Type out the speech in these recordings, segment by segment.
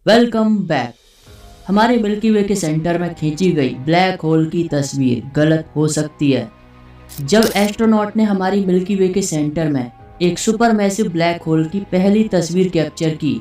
Welcome back. हमारे milky वे के centre में खींची गई ब्लैक होल की तस्वीर गलत हो सकती है। जब एस्ट्रोनॉट ने हमारी मिल्की वे के सेंटर में एक सुपरमैसिव ब्लैक होल की पहली तस्वीर कैप्चर की,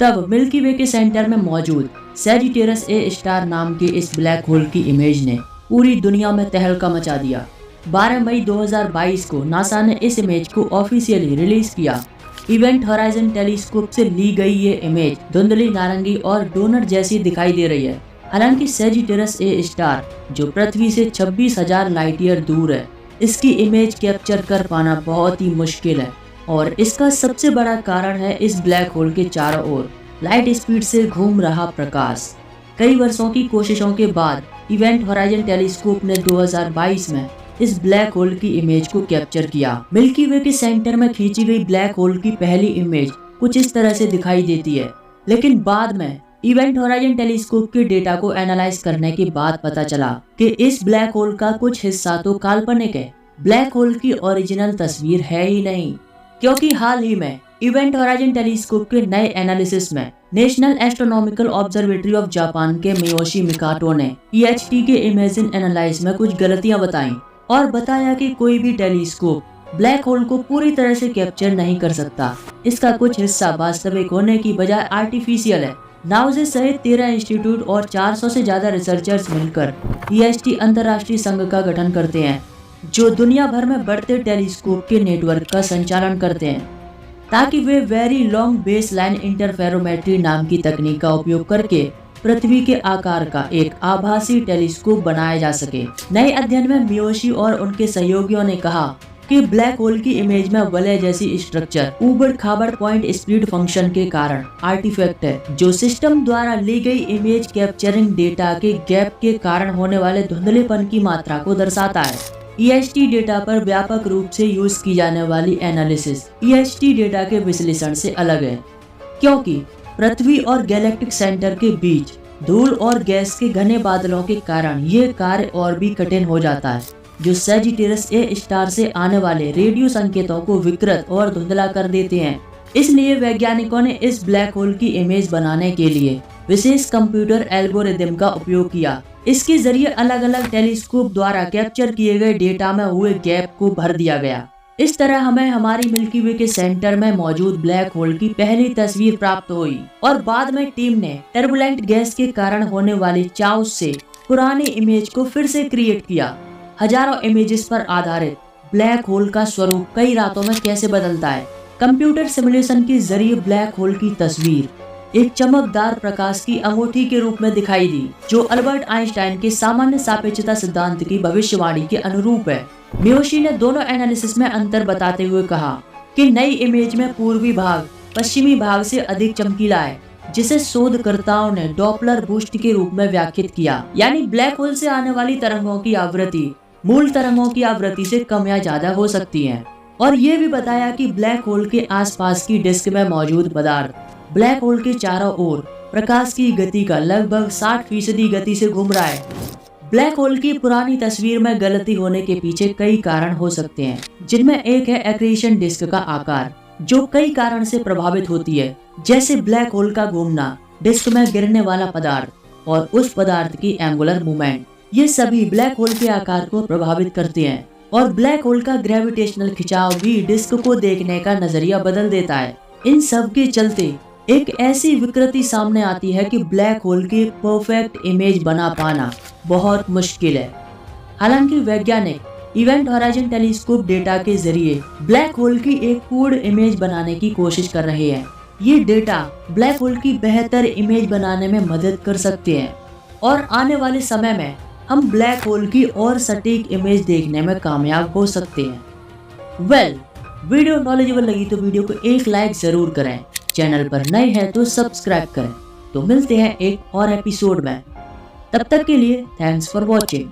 तब मिल्की वे के सेंटर में मौजूद सैजिटेरस ए स्टार नाम के इस ब्लैक होल की इमेज ने पूरी दुनिया में तहलका मचा दिया। 12 मई 2022 को नासा ने इस इमेज को ऑफिशियली रिलीज किया। इवेंट होराइजन टेलीस्कोप से ली गई ये इमेज धुंधली नारंगी और डोनट जैसी दिखाई दे रही है। हालांकि सैजिटेरस ए स्टार, जो पृथ्वी से 26,000 लाइट ईयर दूर है, इसकी इमेज कैप्चर कर पाना बहुत ही मुश्किल है। और इसका सबसे बड़ा कारण है इस ब्लैक होल के चारों ओर लाइट स्पीड से घूम रहा प्रकाश। कई वर्षों की कोशिशों के बाद इवेंट होराइजन टेलीस्कोप ने 2022 में इस ब्लैक होल की इमेज को कैप्चर किया। मिल्की वे के सेंटर में खींची गई ब्लैक होल की पहली इमेज कुछ इस तरह से दिखाई देती है, लेकिन बाद में इवेंट होराइजन टेलीस्कोप के डेटा को एनालाइज करने के बाद पता चला कि इस ब्लैक होल का कुछ हिस्सा तो काल्पनिक है। ब्लैक होल की ओरिजिनल तस्वीर है ही नहीं, क्योंकि हाल ही में इवेंट होराइजन टेलीस्कोप के नए एनालिसिस में national astronomical observatory of Japan के मियोशी मिकाटो ने EHT के इमेजिन एनालाइज में कुछ गलतियां बताई और बताया कि कोई भी टेलीस्कोप ब्लैक होल को पूरी तरह से कैप्चर नहीं कर सकता। इसका कुछ हिस्सा वास्तविक होने की बजाय आर्टिफिशियल है। नाउजे सहित 13 इंस्टीट्यूट और 400 से ज्यादा रिसर्चर्स मिलकर EHT अंतर्राष्ट्रीय संघ का गठन करते हैं, जो दुनिया भर में बढ़ते टेलीस्कोप के नेटवर्क का संचालन करते हैं, ताकि वे very long base line interferometry नाम की तकनीक का उपयोग करके पृथ्वी के आकार का एक आभासी टेलीस्कोप बनाया जा सके। नए अध्ययन में मियोशी और उनके सहयोगियों ने कहा कि ब्लैक होल की इमेज में वलय जैसी स्ट्रक्चर ऊबड़ खाबड़ पॉइंट स्प्लिट फंक्शन के कारण आर्टिफैक्ट है, जो सिस्टम द्वारा ली गई इमेज कैप्चरिंग डेटा के गैप के कारण होने वाले धुंधलेपन की मात्रा को दर्शाता है। EHT डेटा पर व्यापक रूप से यूज की जाने वाली एनालिसिस EHT डेटा के विश्लेषण से अलग है, क्योंकि पृथ्वी और गैलेक्टिक सेंटर के बीच धूल और गैस के घने बादलों के कारण ये कार्य और भी कठिन हो जाता है, जो सैजिटेरस ए स्टार से आने वाले रेडियो संकेतों को विकृत और धुंधला कर देते हैं। इसलिए वैज्ञानिकों ने इस ब्लैक होल की इमेज बनाने के लिए विशेष कंप्यूटर एल्गोरिदम का उपयोग किया। इसके जरिए अलग अलग टेलीस्कोप द्वारा कैप्चर किए गए डेटा में हुए गैप को भर दिया गया। इस तरह हमें हमारी मिल्की वे के सेंटर में मौजूद ब्लैक होल की पहली तस्वीर प्राप्त हुई और बाद में टीम ने टर्बुलेंट गैस के कारण होने वाली चाउस से पुरानी इमेज को फिर से क्रिएट किया। हजारों इमेजेस पर आधारित ब्लैक होल का स्वरूप कई रातों में कैसे बदलता है। कंप्यूटर सिमुलेशन के जरिए ब्लैक होल की तस्वीर एक चमकदार प्रकाश की अंगूठी के रूप में दिखाई दी, जो अल्बर्ट आइंस्टाइन के सामान्य सापेक्षता सिद्धांत की भविष्यवाणी के अनुरूप है। मियोशी ने दोनों एनालिसिस में अंतर बताते हुए कहा कि नई इमेज में पूर्वी भाग पश्चिमी भाग से अधिक चमकीला है, जिसे शोधकर्ताओं ने डॉपलर बूस्ट के रूप में व्याख्यात किया। यानी ब्लैक होल से आने वाली तरंगों की आवृत्ति मूल तरंगों की आवृत्ति से कम या ज्यादा हो सकती है। और ये भी बताया कि ब्लैक होल के आसपास की डिस्क में मौजूद पदार्थ ब्लैक होल के चारों ओर प्रकाश की गति का लगभग 60% गति से घूम रहा है। ब्लैक होल की पुरानी तस्वीर में गलती होने के पीछे कई कारण हो सकते हैं, जिनमें एक है एक्रीशन डिस्क का आकार, जो कई कारण से प्रभावित होती है, जैसे ब्लैक होल का घूमना, डिस्क में गिरने वाला पदार्थ और उस पदार्थ की एंगुलर मूवमेंट। ये सभी ब्लैक होल के आकार को प्रभावित करते हैं और ब्लैक होल का ग्रेविटेशनल खिंचाव भी डिस्क को देखने का नजरिया बदल देता है। इन सब के चलते एक ऐसी विकृति सामने आती है कि ब्लैक होल की परफेक्ट इमेज बना पाना बहुत मुश्किल है। हालांकि वैज्ञानिक इवेंट होराइजन टेलीस्कोप डेटा के जरिए ब्लैक होल की एक पूर्ण इमेज बनाने की कोशिश कर रहे हैं। ये डेटा ब्लैक होल की बेहतर इमेज बनाने में मदद कर सकते हैं और आने वाले समय में हम ब्लैक होल की और सटीक इमेज देखने में कामयाब हो सकते हैं। वीडियो नॉलेजेबल लगी तो वीडियो को एक लाइक जरूर करें। चैनल पर नए हैं तो सब्सक्राइब करें। तो मिलते हैं एक और एपिसोड में। तब तक के लिए थैंक्स फॉर वॉचिंग।